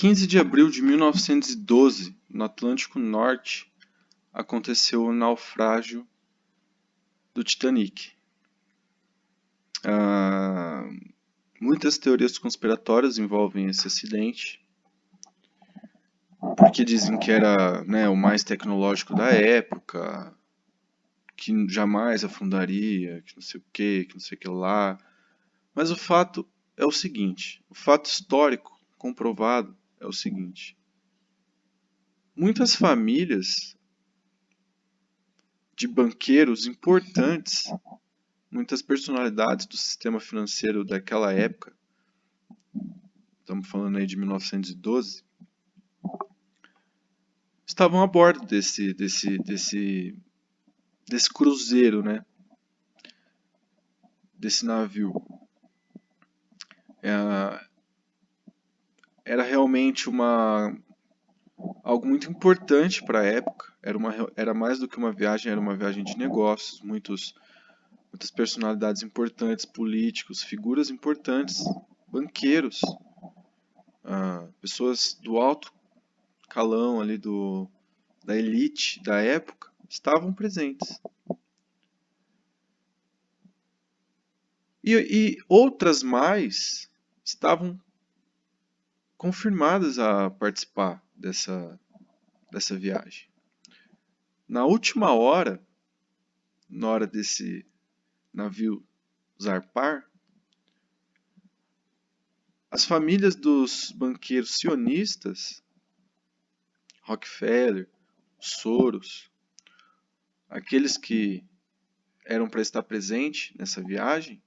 15 de abril de 1912, no Atlântico Norte, aconteceu o naufrágio do Titanic. Muitas teorias conspiratórias envolvem esse acidente, porque dizem que era, o mais tecnológico da época, que jamais afundaria, que não sei o que não sei o que lá. Mas o fato é o seguinte, o fato histórico comprovado é o seguinte: muitas famílias de banqueiros importantes, muitas personalidades do sistema financeiro daquela época, estamos falando aí de 1912, estavam a bordo desse cruzeiro, né? Desse navio. Era realmente algo muito importante para a época. Era mais do que uma viagem, era uma viagem de negócios. Muitas personalidades importantes, políticos, figuras importantes, banqueiros, pessoas do alto calão ali da elite da época estavam presentes. E outras mais estavam confirmadas a participar dessa viagem. Na última hora, na hora desse navio zarpar, as famílias dos banqueiros sionistas, Rockefeller, Soros, aqueles que eram para estar presentes nessa viagem,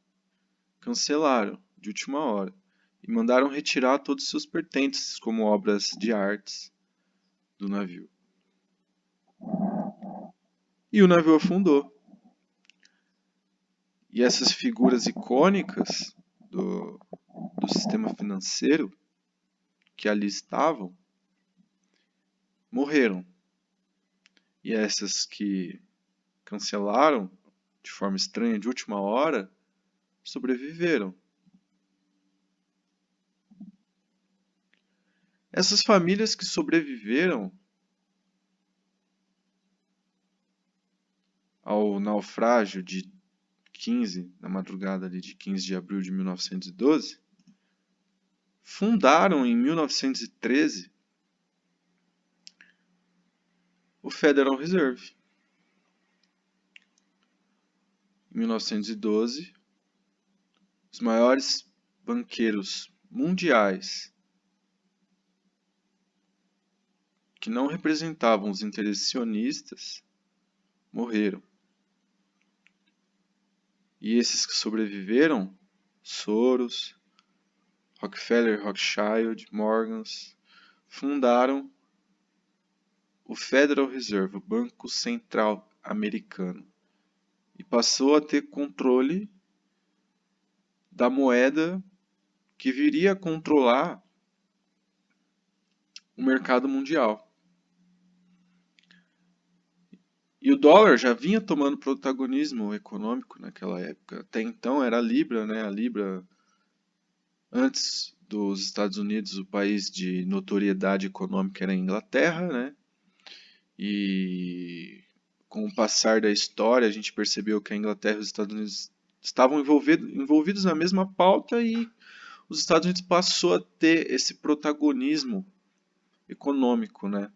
cancelaram de última hora e mandaram retirar todos os seus pertences, como obras de artes, do navio. E o navio afundou. E essas figuras icônicas do sistema financeiro que ali estavam morreram. E essas que cancelaram de forma estranha de última hora sobreviveram. Essas famílias que sobreviveram ao naufrágio de 15, na madrugada ali de 15 de abril de 1912, fundaram em 1913 o Federal Reserve. Em 1912, os maiores banqueiros mundiais que não representavam os interesses sionistas morreram. E esses que sobreviveram, Soros, Rockefeller, Rothschild, Morgans, fundaram o Federal Reserve, o Banco Central Americano, e passou a ter controle da moeda que viria a controlar o mercado mundial. E o dólar já vinha tomando protagonismo econômico naquela época. Até então era a Libra, né? A Libra, antes dos Estados Unidos, o país de notoriedade econômica era a Inglaterra, né? E com o passar da história, a gente percebeu que a Inglaterra e os Estados Unidos estavam envolvidos na mesma pauta e os Estados Unidos passou a ter esse protagonismo econômico, né?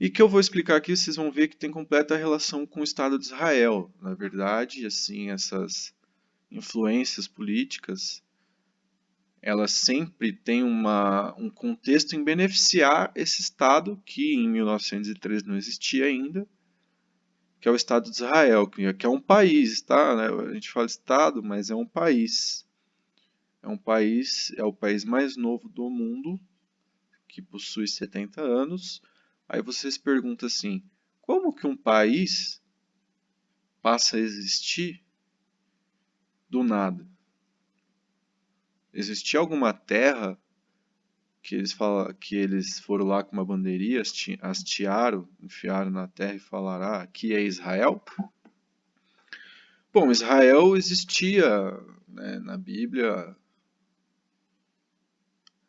E que eu vou explicar aqui, vocês vão ver que tem completa relação com o Estado de Israel. Na verdade, assim, essas influências políticas, elas sempre têm um contexto em beneficiar esse Estado que em 1913 não existia ainda, que é o Estado de Israel, que é um país, tá? A gente fala Estado, mas é um país. É o país mais novo do mundo, que possui 70 anos. Aí vocês perguntam assim, como que um país passa a existir do nada? Existia alguma terra que eles foram lá com uma bandeirinha, hastearam, enfiaram na terra e falaram, aqui é Israel? Bom, Israel existia, né, na Bíblia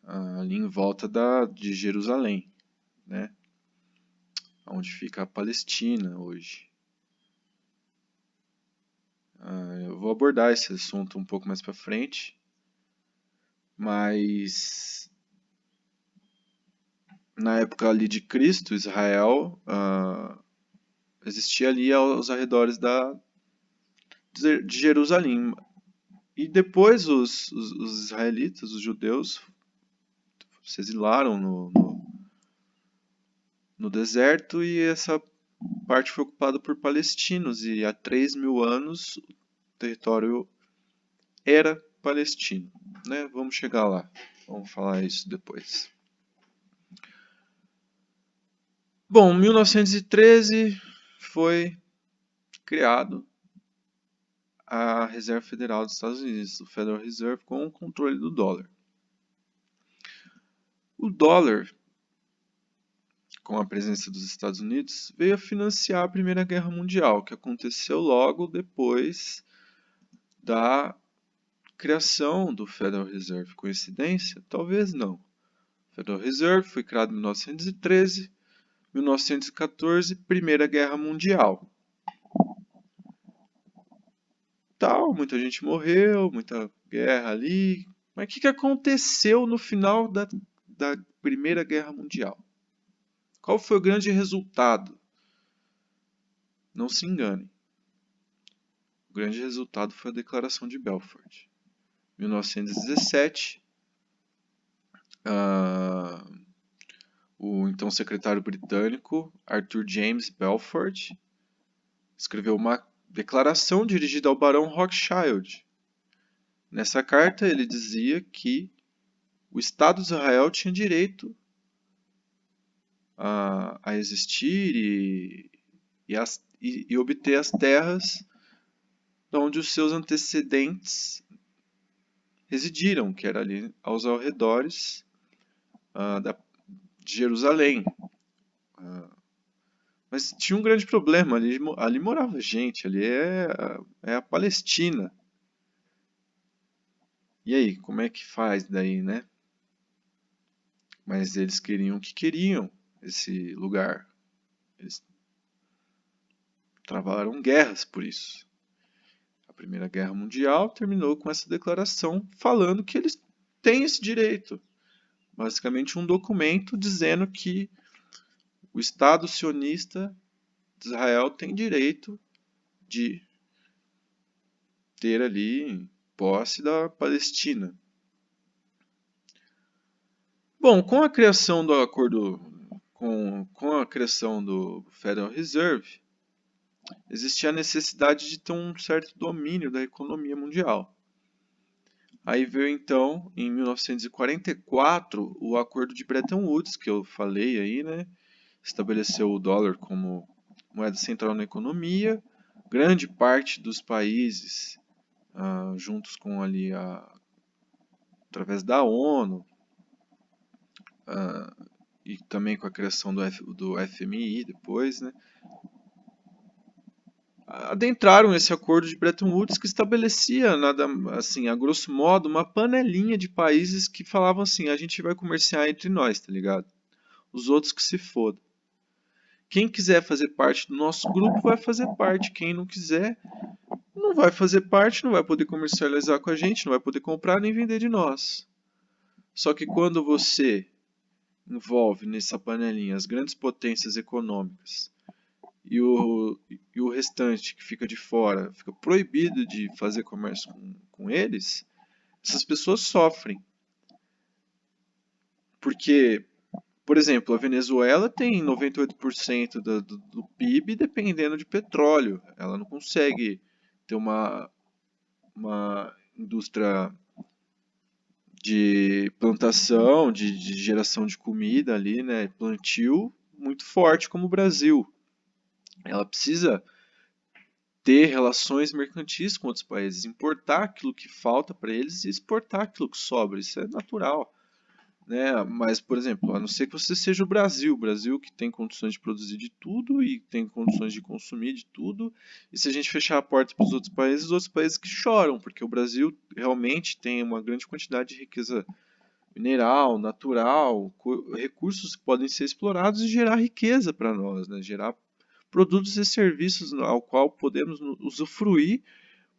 ali em volta de Jerusalém, né? Onde fica a Palestina hoje. Eu vou abordar esse assunto um pouco mais para frente, mas na época ali de Cristo, Israel existia ali aos arredores de Jerusalém. E depois os israelitas, os judeus, se exilaram no deserto e essa parte foi ocupada por palestinos. E há 3.000 anos o território era palestino. Né? Vamos chegar lá, vamos falar isso depois. Bom, 1913 foi criado a Reserva Federal dos Estados Unidos, o Federal Reserve, com o controle do dólar. O dólar, com a presença dos Estados Unidos, veio a financiar a Primeira Guerra Mundial, que aconteceu logo depois da criação do Federal Reserve. Coincidência? Talvez não. O Federal Reserve foi criado em 1913, 1914, Primeira Guerra Mundial. Muita gente morreu, muita guerra ali. Mas o que aconteceu no final da Primeira Guerra Mundial? Qual foi o grande resultado? Não se engane. O grande resultado foi a Declaração de Belfort. 1917, o então secretário britânico Arthur James Belfort escreveu uma declaração dirigida ao Barão Rothschild. Nessa carta ele dizia que o Estado de Israel tinha direito a existir e obter as terras onde os seus antecedentes residiram, que era ali aos arredores de Jerusalém. Mas tinha um grande problema, ali morava gente, ali é a Palestina. E aí, como é que faz daí, né? Mas eles queriam esse lugar. Eles travaram guerras por isso. A Primeira Guerra Mundial terminou com essa declaração falando que eles têm esse direito. Basicamente um documento dizendo que o Estado sionista de Israel tem direito de ter ali posse da Palestina. Bom, com a criação do acordo, com a criação do Federal Reserve, existia a necessidade de ter um certo domínio da economia mundial. Aí veio então, em 1944, o Acordo de Bretton Woods, que eu falei aí, né? Estabeleceu o dólar como moeda central na economia. Grande parte dos países, juntos com ali através da ONU, e também com a criação do FMI depois, né? Adentraram esse acordo de Bretton Woods que estabelecia, nada assim, a grosso modo, uma panelinha de países que falavam assim, a gente vai comerciar entre nós, tá ligado? Os outros que se fodam. Quem quiser fazer parte do nosso grupo vai fazer parte, quem não quiser não vai fazer parte, não vai poder comercializar com a gente, não vai poder comprar nem vender de nós. Só que quando você envolve nessa panelinha as grandes potências econômicas e o restante que fica de fora fica proibido de fazer comércio com eles, essas pessoas sofrem. Porque, por exemplo, a Venezuela tem 98% do PIB dependendo de petróleo. Ela não consegue ter uma indústria de plantação, de geração de comida ali, né, plantio muito forte como o Brasil. Ela precisa ter relações mercantis com outros países, importar aquilo que falta para eles e exportar aquilo que sobra. Isso é natural, né? Mas, por exemplo, a não ser que você seja o Brasil que tem condições de produzir de tudo e tem condições de consumir de tudo. E se a gente fechar a porta para os outros países que choram, porque o Brasil realmente tem uma grande quantidade de riqueza mineral, natural, recursos que podem ser explorados e gerar riqueza para nós, né? Gerar produtos e serviços ao qual podemos usufruir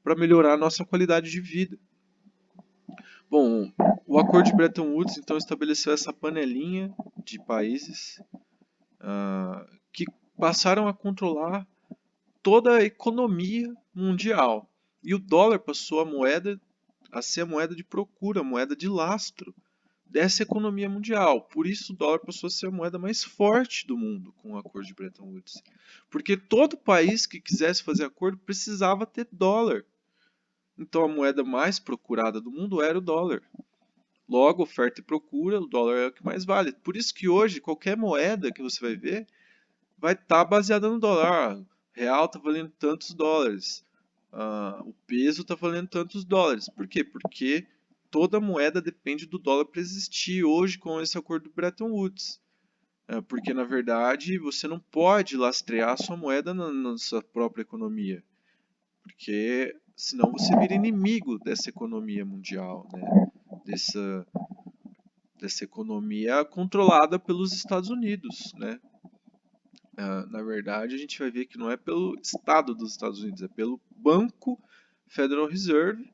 para melhorar a nossa qualidade de vida. Bom, o Acordo de Bretton Woods então estabeleceu essa panelinha de países que passaram a controlar toda a economia mundial. E o dólar passou a ser a moeda de procura, a moeda de lastro dessa economia mundial. Por isso o dólar passou a ser a moeda mais forte do mundo com o Acordo de Bretton Woods. Porque todo país que quisesse fazer acordo precisava ter dólar. Então a moeda mais procurada do mundo era o dólar. Logo, oferta e procura, o dólar é o que mais vale. Por isso que hoje qualquer moeda que você vai ver vai estar baseada no dólar. Real está valendo tantos dólares. O peso está valendo tantos dólares. Por quê? Porque toda moeda depende do dólar para existir hoje com esse acordo do Bretton Woods. Porque, na verdade, você não pode lastrear a sua moeda na sua própria economia. Porque senão você vira inimigo dessa economia mundial, né? Dessa economia controlada pelos Estados Unidos, né? Na verdade, a gente vai ver que não é pelo Estado dos Estados Unidos, é pelo Banco Federal Reserve,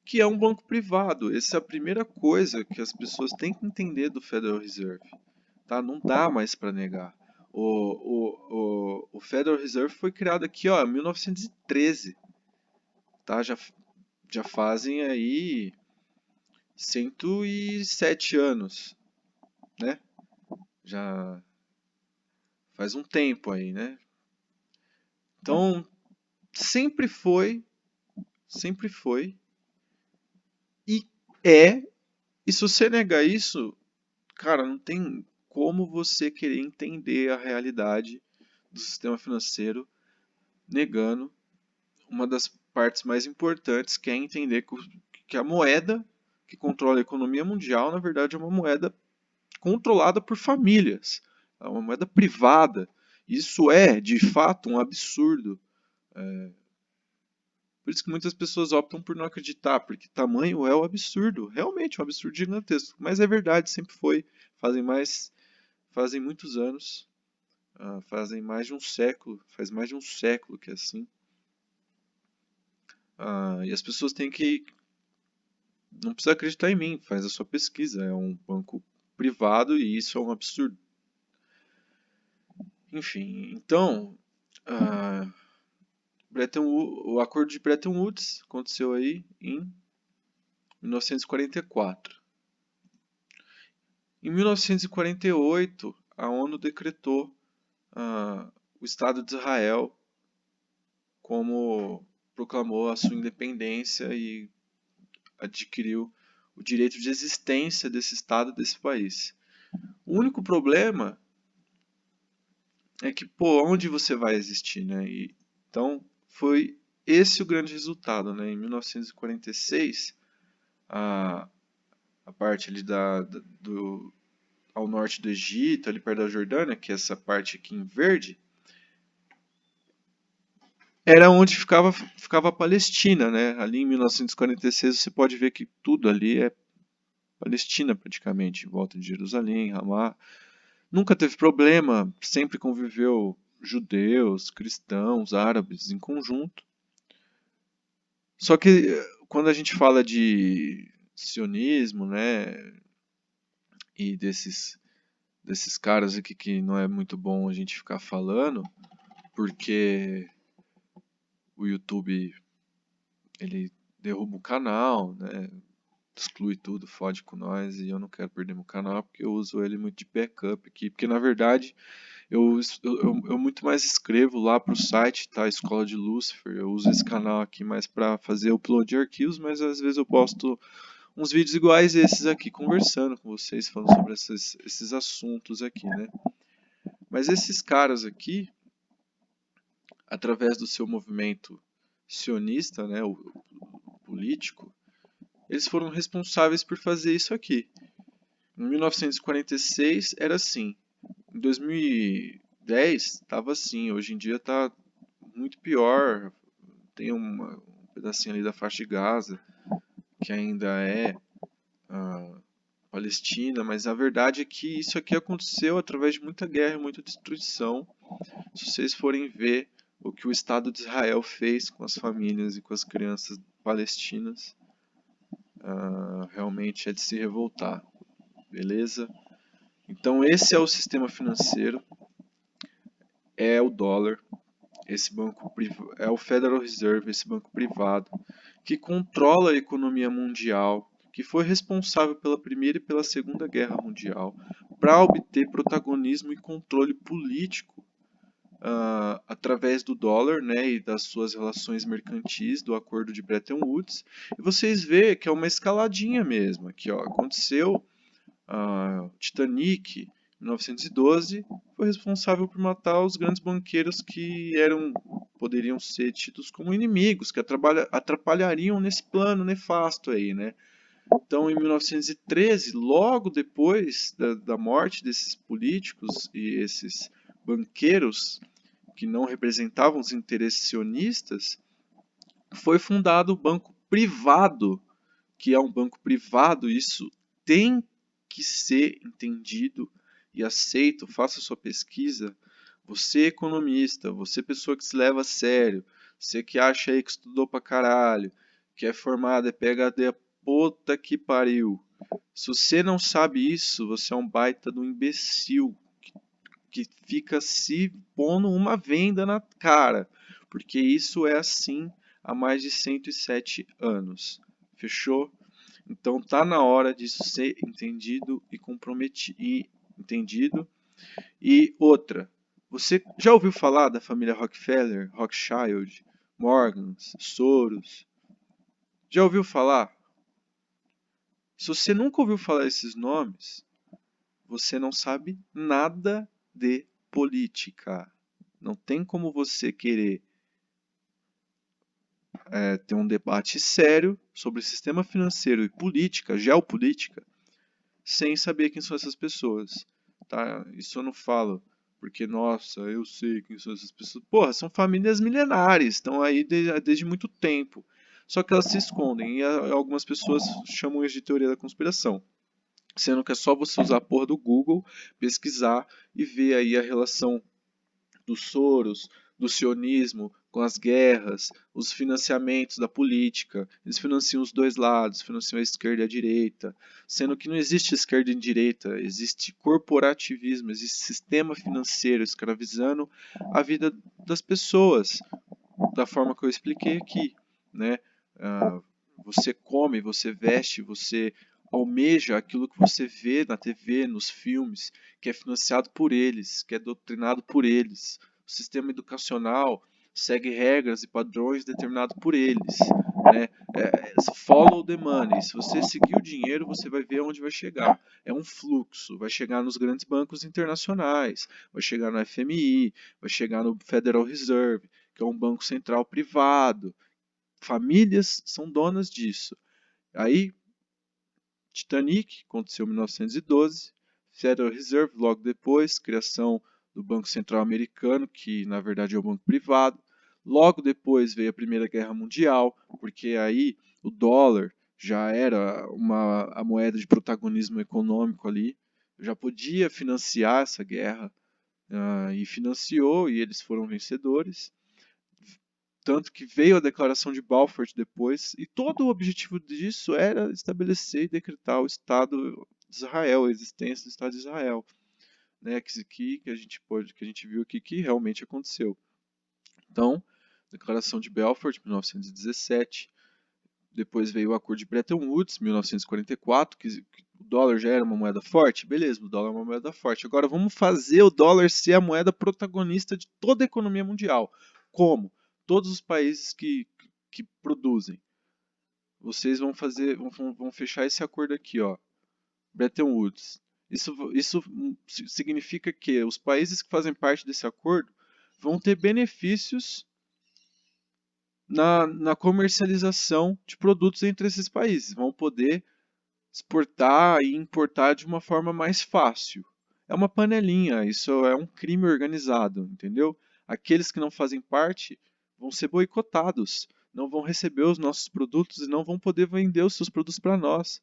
que é um banco privado. Essa é a primeira coisa que as pessoas têm que entender do Federal Reserve. Tá? Não dá mais para negar. O Federal Reserve foi criado aqui ó, em 1913. Tá? Já fazem aí 107 anos. Né? Já faz um tempo aí, né? Então, sempre foi e é. E se você negar isso, cara, não tem como você querer entender a realidade do sistema financeiro negando uma das partes mais importantes, que é entender que a moeda que controla a economia mundial, na verdade, é uma moeda controlada por famílias, é uma moeda privada. Isso é, de fato, um absurdo. Por isso que muitas pessoas optam por não acreditar, porque tamanho é o absurdo, realmente um absurdo gigantesco. Mas é verdade, sempre foi. Fazem muitos anos, fazem mais de um século, faz mais de um século que é assim. E as pessoas têm que, não precisa acreditar em mim, faz a sua pesquisa. É um banco privado e isso é um absurdo. Enfim, então, o Acordo de Bretton Woods aconteceu aí em 1944. Em 1948, a ONU decretou o Estado de Israel como proclamou a sua independência e adquiriu o direito de existência desse Estado, desse país. O único problema é que, pô, onde você vai existir, né? Então, foi esse o grande resultado, né? Em 1946, a parte ali ao norte do Egito, ali perto da Jordânia, que é essa parte aqui em verde, era onde ficava a Palestina, né? Ali em 1946 você pode ver que tudo ali é Palestina praticamente, em volta de Jerusalém, Ramá. Nunca teve problema, sempre conviveu judeus, cristãos, árabes em conjunto. Só que quando a gente fala de sionismo, né, e desses caras aqui que não é muito bom a gente ficar falando, porque o YouTube ele derruba o canal, né, exclui tudo, fode com nós e eu não quero perder meu canal porque eu uso ele muito de backup aqui, porque na verdade eu muito mais escrevo lá para o site, tá? Escola de Lucifer. Eu uso esse canal aqui mais para fazer upload de arquivos, mas às vezes eu posto uns vídeos iguais esses aqui, conversando com vocês, falando sobre esses assuntos aqui, né? Mas esses caras aqui, através do seu movimento sionista, né, o político, eles foram responsáveis por fazer isso aqui. Em 1946 era assim. Em 2010 estava assim. Hoje em dia está muito pior. Tem um pedacinho ali da faixa de Gaza que ainda é Palestina, mas a verdade é que isso aqui aconteceu através de muita guerra e muita destruição. Se vocês forem ver o que o Estado de Israel fez com as famílias e com as crianças palestinas, realmente é de se revoltar, beleza? Então esse é o sistema financeiro, é o dólar, esse banco é o Federal Reserve, esse banco privado, que controla a economia mundial, que foi responsável pela Primeira e pela Segunda Guerra Mundial, para obter protagonismo e controle político através do dólar, né, e das suas relações mercantis do Acordo de Bretton Woods. E vocês veem que é uma escaladinha mesmo. Aqui, ó, aconteceu Titanic, em 1912, foi responsável por matar os grandes banqueiros que poderiam ser tidos como inimigos, que atrapalhariam nesse plano nefasto aí, né? Então, em 1913, logo depois da morte desses políticos e esses banqueiros que não representavam os interesses sionistas, foi fundado o Banco Privado, que é um banco privado. Isso tem que ser entendido e aceito. Faça sua pesquisa. Você economista, você pessoa que se leva a sério, você que acha aí que estudou pra caralho, que é formado, é PhD, a puta que pariu. Se você não sabe isso, você é um baita do imbecil que fica se pondo uma venda na cara, porque isso é assim há mais de 107 anos. Fechou? Então tá na hora disso ser entendido e comprometido e entendido. E outra, você já ouviu falar da família Rockefeller, Rothschild, Morgans, Soros? Já ouviu falar? Se você nunca ouviu falar esses nomes, você não sabe nada de política. Não tem como você querer ter um debate sério sobre sistema financeiro e política, geopolítica, sem saber quem são essas pessoas. Tá? Isso eu não falo porque, nossa, eu sei quem são essas pessoas. Porra, são famílias milenares, estão aí desde muito tempo. Só que elas se escondem e algumas pessoas chamam isso de teoria da conspiração. Sendo que é só você usar a porra do Google, pesquisar e ver aí a relação dos Soros, do sionismo com as guerras, os financiamentos da política. Eles financiam os dois lados, financiam a esquerda e a direita, sendo que não existe esquerda e direita, existe corporativismo, existe sistema financeiro escravizando a vida das pessoas, da forma que eu expliquei aqui, né? Você come, você veste, você almeja aquilo que você vê na TV, nos filmes, que é financiado por eles, que é doutrinado por eles. O sistema educacional segue regras e padrões determinados por eles. Né? Follow the money. Se você seguir o dinheiro, você vai ver onde vai chegar. É um fluxo. Vai chegar nos grandes bancos internacionais, vai chegar no FMI, vai chegar no Federal Reserve, que é um banco central privado. Famílias são donas disso. Aí, Titanic, aconteceu em 1912, Federal Reserve, logo depois, criação do Banco Central Americano, que na verdade é um banco privado. Logo depois veio a Primeira Guerra Mundial, porque aí o dólar já era a moeda de protagonismo econômico ali, já podia financiar essa guerra, e financiou, e eles foram vencedores. Tanto que veio a Declaração de Balfour depois, e todo o objetivo disso era estabelecer e decretar o Estado de Israel, a existência do Estado de Israel, né? Que a gente viu aqui que realmente aconteceu. Então, Declaração de Balfour, de 1917, depois veio o Acordo de Bretton Woods, 1944, que o dólar já era uma moeda forte. Beleza, o dólar é uma moeda forte. Agora vamos fazer o dólar ser a moeda protagonista de toda a economia mundial. Como? Todos os países que produzem. Vocês vão fechar esse acordo aqui, ó, Bretton Woods. Isso significa que os países que fazem parte desse acordo vão ter benefícios na comercialização de produtos entre esses países. Vão poder exportar e importar de uma forma mais fácil. É uma panelinha, isso é um crime organizado, entendeu? Aqueles que não fazem parte vão ser boicotados, não vão receber os nossos produtos e não vão poder vender os seus produtos para nós.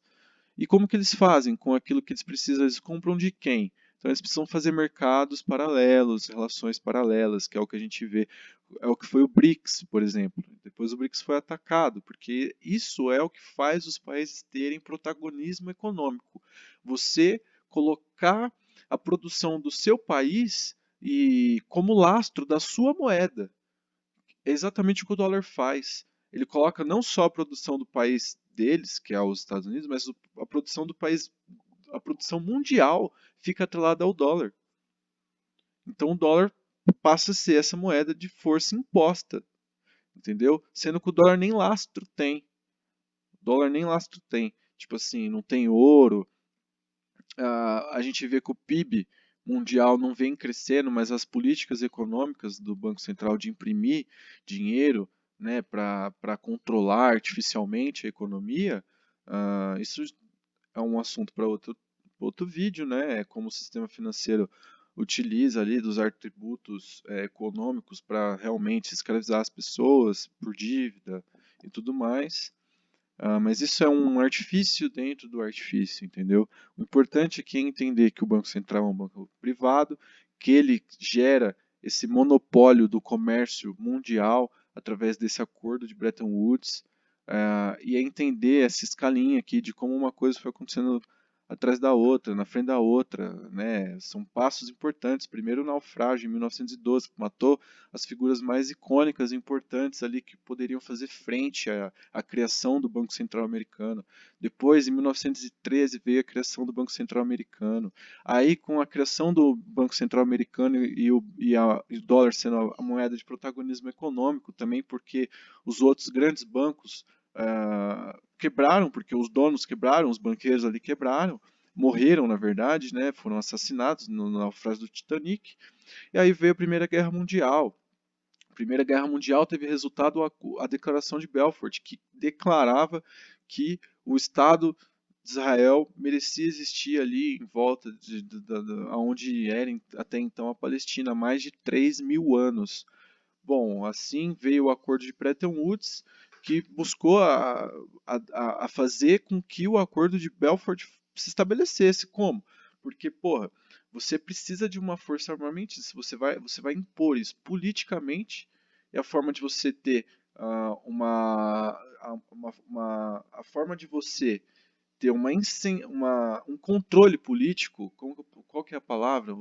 E como que eles fazem com aquilo que eles precisam? Eles compram de quem? Então eles precisam fazer mercados paralelos, relações paralelas, que é o que a gente vê, é o que foi o BRICS, por exemplo. Depois o BRICS foi atacado, porque isso é o que faz os países terem protagonismo econômico. Você colocar a produção do seu país e como lastro da sua moeda. É exatamente o que o dólar faz. Ele coloca não só a produção do país deles, que é os Estados Unidos, mas a produção do país, a produção mundial fica atrelada ao dólar. Então o dólar passa a ser essa moeda de força imposta, entendeu? Sendo que o dólar nem lastro tem. O dólar nem lastro tem. Tipo assim, não tem ouro. A gente vê que o PIB mundial não vem crescendo, mas as políticas econômicas do Banco Central de imprimir dinheiro, né, para controlar artificialmente a economia, isso é um assunto para outro vídeo, né? É como o sistema financeiro utiliza ali dos atributos econômicos para realmente escravizar as pessoas por dívida e tudo mais. Mas isso é um artifício dentro do artifício, entendeu? O importante aqui é entender que o Banco Central é um banco privado, que ele gera esse monopólio do comércio mundial através desse acordo de Bretton Woods, e é entender essa escalinha aqui de como uma coisa foi acontecendo atrás da outra, na frente da outra, né? São passos importantes. Primeiro o naufrágio em 1912, que matou as figuras mais icônicas e importantes ali que poderiam fazer frente à criação do Banco Central americano. Depois, em 1913, veio a criação do Banco Central americano. Aí, com a criação do Banco Central americano e o dólar sendo a moeda de protagonismo econômico, também porque os outros grandes bancos quebraram, porque os donos quebraram, os banqueiros ali quebraram, morreram, na verdade, né, foram assassinados no naufrágio do Titanic. E aí veio a Primeira Guerra Mundial. A Primeira Guerra Mundial teve resultado a Declaração de Belfort, que declarava que o Estado de Israel merecia existir ali em volta de onde era até então a Palestina, há mais de 3.000 anos. Bom, assim veio o Acordo de Bretton Woods, que buscou a fazer com que o Acordo de Belfort se estabelecesse. Como? Porque, porra, você precisa de uma força armamentista, você vai impor isso politicamente, e a forma de você ter a forma de você ter um controle político, qual que é a palavra?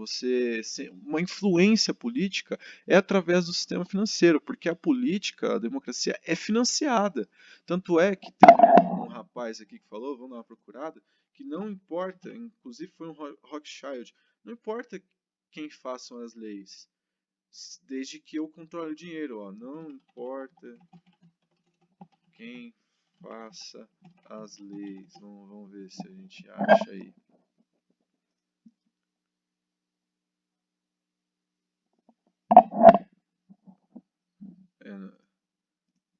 Uma influência política é através do sistema financeiro, porque a política, a democracia é financiada. Tanto é que tem um rapaz aqui que falou, vamos dar uma procurada, que não importa, inclusive foi um Rothschild, não importa quem façam as leis, desde que eu controle o dinheiro, ó, não importa quem faça as leis. Vamos ver se a gente acha aí.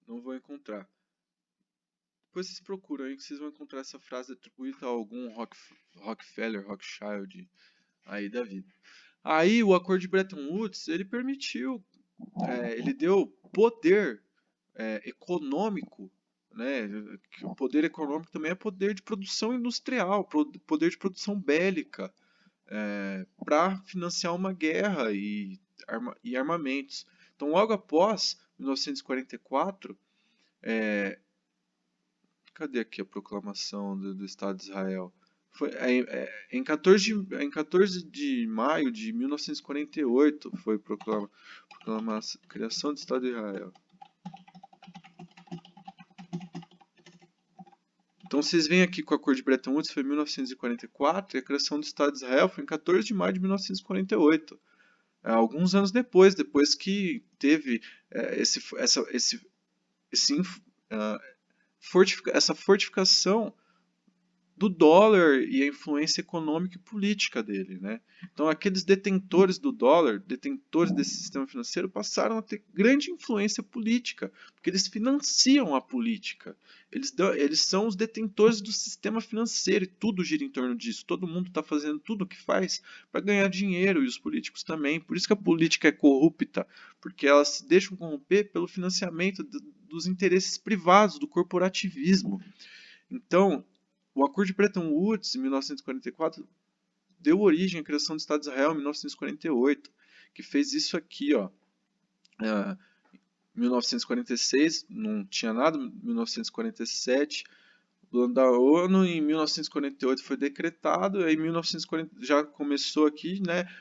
Não vou encontrar. Depois vocês procuram aí que vocês vão encontrar essa frase atribuída a algum Rockefeller, Rothschild aí da vida. Aí o Acordo de Bretton Woods, ele permitiu, ele deu poder econômico, né? Que o poder econômico também é poder de produção industrial, poder de produção bélica, para financiar uma guerra e armamentos. Então, logo após 1944, cadê aqui a proclamação do Estado de Israel? Foi, em 14 de maio de 1948 foi proclamada a criação do Estado de Israel. Então vocês veem aqui que o Acordo de Bretton Woods foi em 1944 e a criação do Estado de Israel foi em 14 de maio de 1948. Alguns anos depois que teve essa fortificação do dólar e a influência econômica e política dele, né? Então aqueles detentores do dólar, detentores desse sistema financeiro, passaram a ter grande influência política, porque eles financiam a política. Eles são os detentores do sistema financeiro e tudo gira em torno disso. Todo mundo está fazendo tudo o que faz para ganhar dinheiro e os políticos também. Por isso que a política é corrupta, porque elas se deixam corromper pelo financiamento dos interesses privados, do corporativismo. Então, O Acordo de Bretton Woods, em 1944, deu origem à criação do Estado de Israel em 1948, que fez isso aqui, ó. Em 1946 não tinha nada, 1947 o plano da ONU, em 1948 foi decretado, aí em 1940 já começou aqui, né?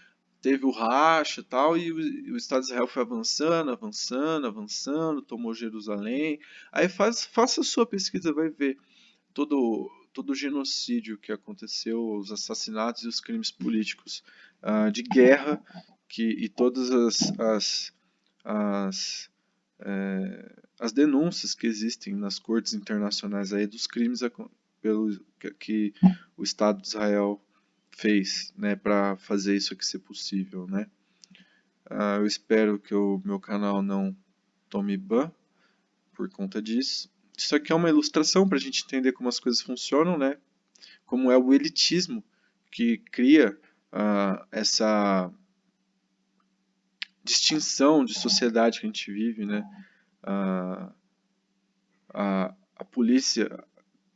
Teve o racha e tal, e o Estado de Israel foi avançando, avançando, avançando, tomou Jerusalém. Aí faça a sua pesquisa, vai ver todo o genocídio que aconteceu, os assassinatos e os crimes políticos de guerra, e todas as, as denúncias que existem nas cortes internacionais aí dos crimes que o Estado de Israel fez, né, para fazer isso aqui ser possível, né? Eu espero que o meu canal não tome ban por conta disso. Isso aqui é uma ilustração para a gente entender como as coisas funcionam, né? Como é o elitismo que cria essa distinção de sociedade que a gente vive, né? A polícia,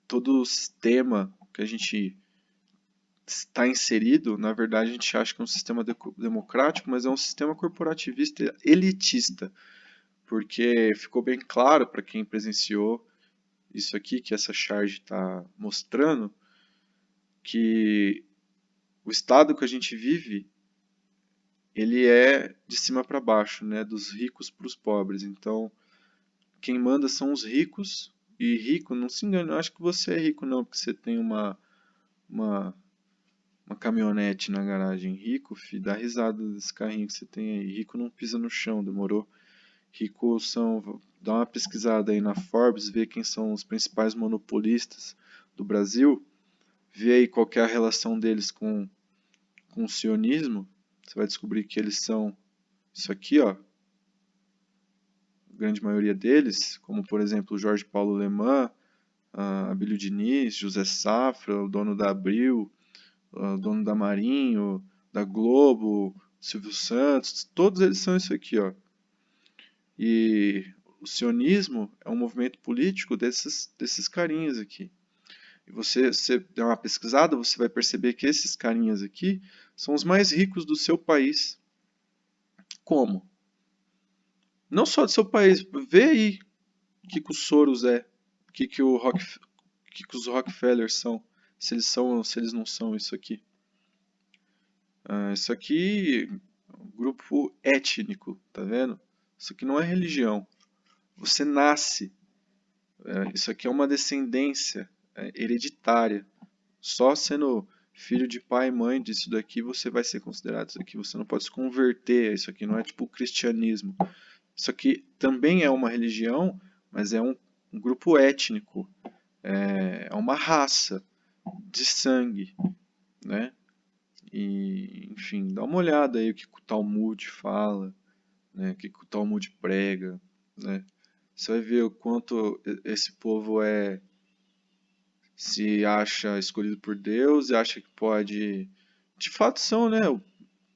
todo o sistema que a gente está inserido, na verdade a gente acha que é um sistema democrático, mas é um sistema corporativista elitista, porque ficou bem claro para quem presenciou isso aqui que essa charge está mostrando, que o estado que a gente vive ele é de cima para baixo, né, dos ricos para os pobres. Então quem manda são os ricos, e rico, não se engane, eu acho que você é rico não, porque você tem uma caminhonete na garagem. Rico, filho, dá risada desse carrinho que você tem aí. Rico não pisa no chão, demorou? Rico são. Dá uma pesquisada aí na Forbes, vê quem são os principais monopolistas do Brasil, vê aí qual que é a relação deles com o sionismo. Você vai descobrir que eles são isso aqui, ó. A grande maioria deles, como por exemplo Jorge Paulo Lemann, Abílio Diniz, José Safra, o dono da Abril, o dono da Marinho, da Globo, Silvio Santos, todos eles são isso aqui, ó. E o sionismo é um movimento político desses carinhas aqui. E você der uma pesquisada, você vai perceber que esses carinhas aqui são os mais ricos do seu país. Como? Não só do seu país, vê aí o que o Soros é, o que os Rockefellers são, se ou se eles não são isso aqui. Isso aqui é um grupo étnico, tá vendo? Isso aqui não é religião. Você nasce. Isso aqui é uma descendência hereditária. Só sendo filho de pai e mãe disso daqui você vai ser considerado isso aqui. Você não pode se converter. Isso aqui não é tipo o cristianismo. Isso aqui também é uma religião, mas é um grupo étnico. É uma raça de sangue, né? E, enfim, dá uma olhada aí o que o Talmud fala, né? O que o Talmud prega, né? Você vai ver o quanto esse povo se acha escolhido por Deus e acha que pode. De fato são, né? O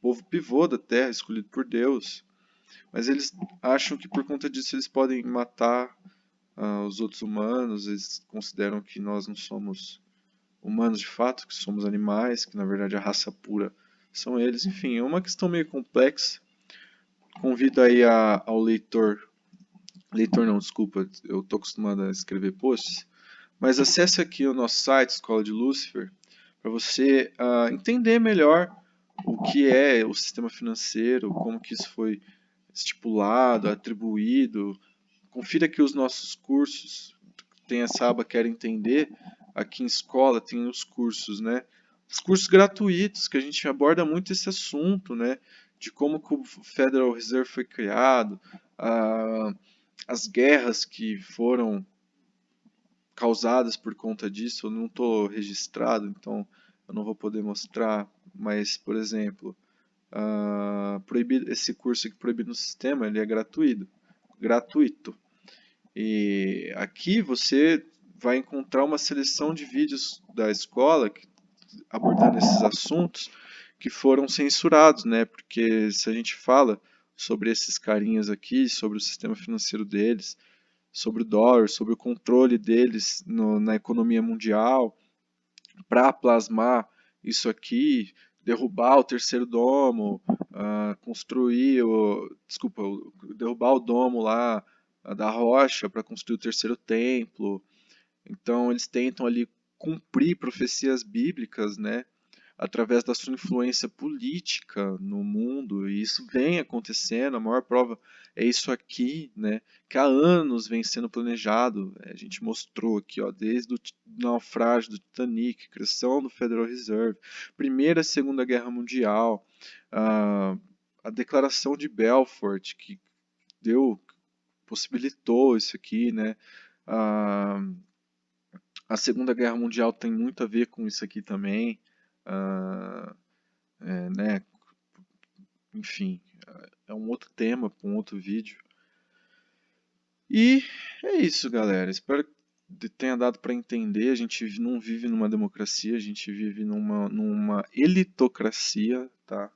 povo pivô da terra, escolhido por Deus. Mas eles acham que por conta disso eles podem matar os outros humanos. Eles consideram que nós não somos humanos de fato, que somos animais, que na verdade a raça pura são eles. Enfim, é uma questão meio complexa. Convido aí ao leitor. Leitor não, desculpa, eu estou acostumado a escrever posts. Mas acesse aqui o nosso site, Escola de Lúcifer, para você entender melhor o que é o sistema financeiro, como que isso foi estipulado, atribuído. Confira aqui os nossos cursos. Tem essa aba Quer Entender. Aqui em escola tem os cursos, né? Os cursos gratuitos, que a gente aborda muito esse assunto, né? De como que o Federal Reserve foi criado, as guerras que foram causadas por conta disso. Eu não estou registrado, então eu não vou poder mostrar. Mas, por exemplo, esse curso aqui Proibido no Sistema, ele é gratuito. E aqui você vai encontrar uma seleção de vídeos da escola abordando esses assuntos que foram censurados, né? Porque se a gente fala sobre esses carinhas aqui, sobre o sistema financeiro deles, sobre o dólar, sobre o controle deles na economia mundial, para plasmar isso aqui, derrubar o terceiro domo, construir desculpa, derrubar o domo lá da rocha para construir o terceiro templo. Então eles tentam ali cumprir profecias bíblicas, né, através da sua influência política no mundo, e isso vem acontecendo. A maior prova é isso aqui, né, que há anos vem sendo planejado. A gente mostrou aqui, ó, desde o naufrágio do Titanic, criação do Federal Reserve, Primeira e Segunda Guerra Mundial, a, a Declaração de Belfort, que deu, possibilitou isso aqui, né, a Segunda Guerra Mundial tem muito a ver com isso aqui também, né? Enfim, é um outro tema para um outro vídeo. E é isso, galera. Espero que tenha dado para entender. A gente não vive numa democracia, a gente vive numa elitocracia, tá?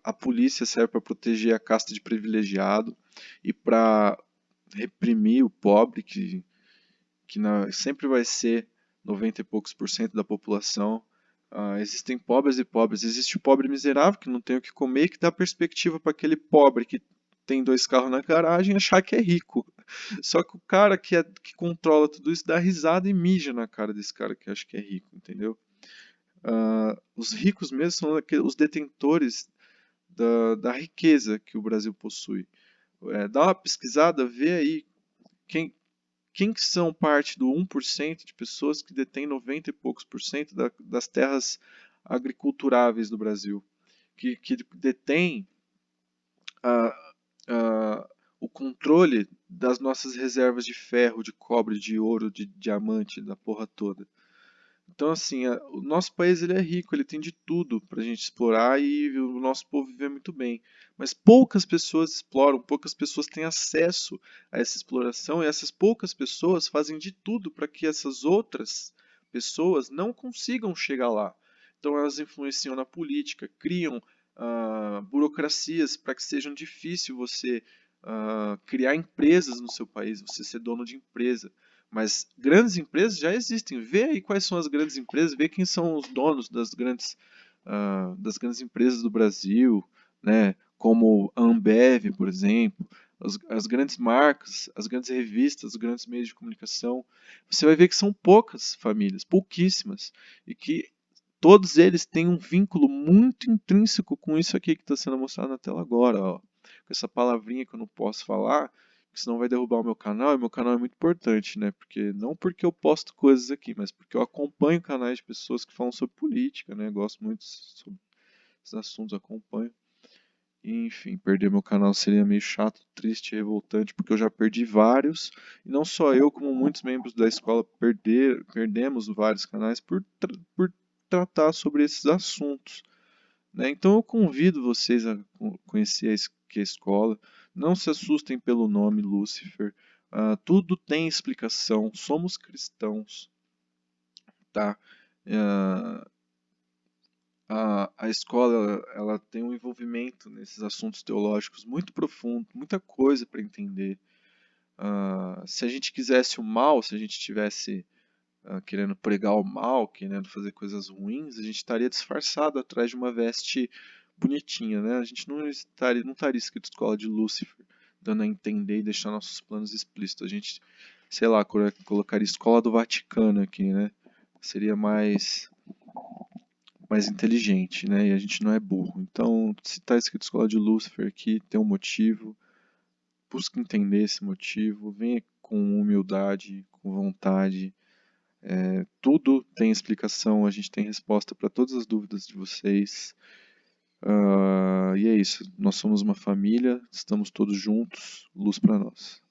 A polícia serve para proteger a casta de privilegiado e para reprimir o pobre, que sempre vai ser 90 e poucos por cento da população. Existem pobres e pobres. Existe o pobre miserável que não tem o que comer, que dá perspectiva para aquele pobre que tem 2 carros na garagem achar que é rico. Só que o cara que controla tudo isso dá risada e mija na cara desse cara que acha que é rico, entendeu? Os ricos mesmo são os detentores da riqueza que o Brasil possui. Dá uma pesquisada, vê aí quem que são parte do 1% de pessoas que detêm 90 e poucos por cento das terras agriculturáveis do Brasil, que detém a, o controle das nossas reservas de ferro, de cobre, de ouro, de diamante, da porra toda. Então, assim, o nosso país ele é rico, ele tem de tudo para a gente explorar e o nosso povo viver muito bem. Mas poucas pessoas exploram, poucas pessoas têm acesso a essa exploração e essas poucas pessoas fazem de tudo para que essas outras pessoas não consigam chegar lá. Então, elas influenciam na política, criam burocracias para que seja difícil você criar empresas no seu país, você ser dono de empresa. Mas grandes empresas já existem. Vê aí quais são as grandes empresas, vê quem são os donos das grandes empresas do Brasil, né? Como a Ambev, por exemplo, as grandes marcas, as grandes revistas, os grandes meios de comunicação. Você vai ver que são poucas famílias, pouquíssimas, e que todos eles têm um vínculo muito intrínseco com isso aqui que está sendo mostrado na tela agora, ó. Com essa palavrinha que eu não posso falar, porque senão vai derrubar o meu canal, e meu canal é muito importante, né? Porque não porque eu posto coisas aqui, mas porque eu acompanho canais de pessoas que falam sobre política, né? Gosto muito sobre esses assuntos, acompanho. E, enfim, perder meu canal seria meio chato, triste e revoltante, porque eu já perdi vários, e não só eu, como muitos membros da escola perdemos vários canais por tratar sobre esses assuntos, né? Então eu convido vocês a conhecer a escola. Não se assustem pelo nome Lúcifer. Tudo tem explicação. Somos cristãos, tá? Ah, a escola ela tem um envolvimento nesses assuntos teológicos muito profundo, muita coisa para entender. Se a gente quisesse o mal, se a gente tivesse querendo pregar o mal, querendo fazer coisas ruins, a gente estaria disfarçado atrás de uma veste bonitinha, né? A gente não estaria escrito escola de Lúcifer, dando a entender e deixar nossos planos explícitos. A gente, sei lá, colocaria escola do Vaticano aqui, né? Seria mais inteligente, né? E a gente não é burro. Então, se está escrito escola de Lúcifer aqui, tem um motivo. Busque entender esse motivo, venha com humildade, com vontade. Tudo tem explicação, a gente tem resposta para todas as dúvidas de vocês. E é isso. Nós somos uma família, estamos todos juntos. Luz para nós.